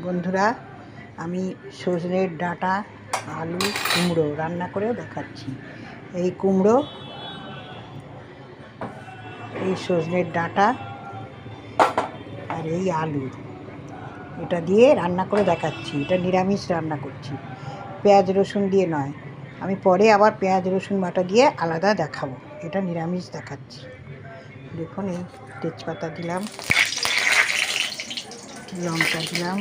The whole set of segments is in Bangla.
বন্ধুরা, আমি সজনের ডাঁটা, আলু, কুমড়ো রান্না করে দেখাচ্ছি। এই কুমড়ো, এই সজনের ডাঁটা আর এই আলু, এটা দিয়ে রান্না করে দেখাচ্ছি। এটা নিরামিষ রান্না করছি, পেঁয়াজ রসুন দিয়ে নয়। আমি পরে আবার পেঁয়াজ রসুন বাটা দিয়ে আলাদা দেখাবো। এটা নিরামিষ দেখাচ্ছি। দেখুন, এই তেজপাতা দিলাম, লঙ্কা দিলাম,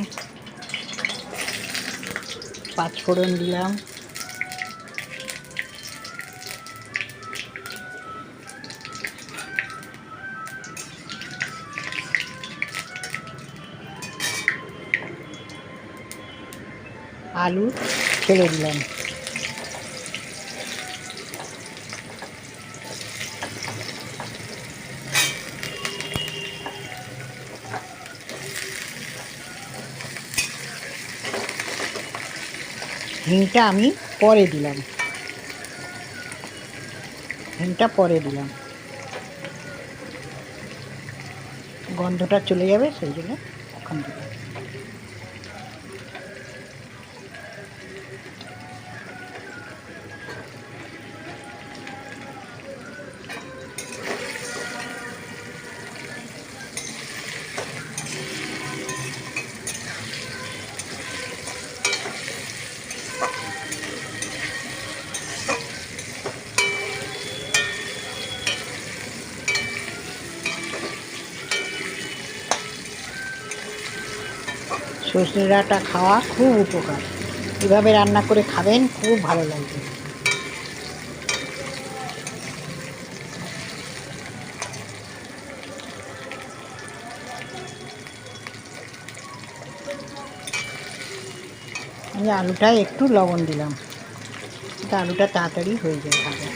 পাঁচফোড়ন দিলাম, আলু ছেড়ে দিলাম, হিংটা আমি পরে দিলাম, গন্ধটা চলে যাবে, সেই জন্য এখন দিলাম। সজনে ডাঁটা খাওয়া খুব উপকার, এভাবে রান্না করে খাবেন, খুব ভালো লাগবে। আমি আলুটায় একটু লবণ দিলাম, আলুটা তাড়াতাড়ি হয়ে যায় ভাজা।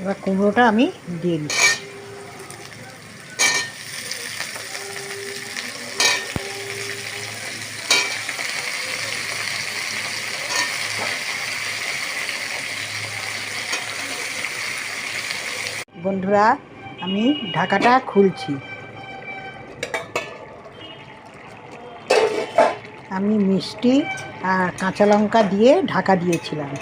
এবার কুমড়োটা আমি দিয়ে দিচ্ছি। বন্ধুরা, আমি ঢাকাটা খুলছি। আমি মিষ্টি আর কাঁচা লঙ্কা দিয়ে ঢাকা দিয়েছিলাম।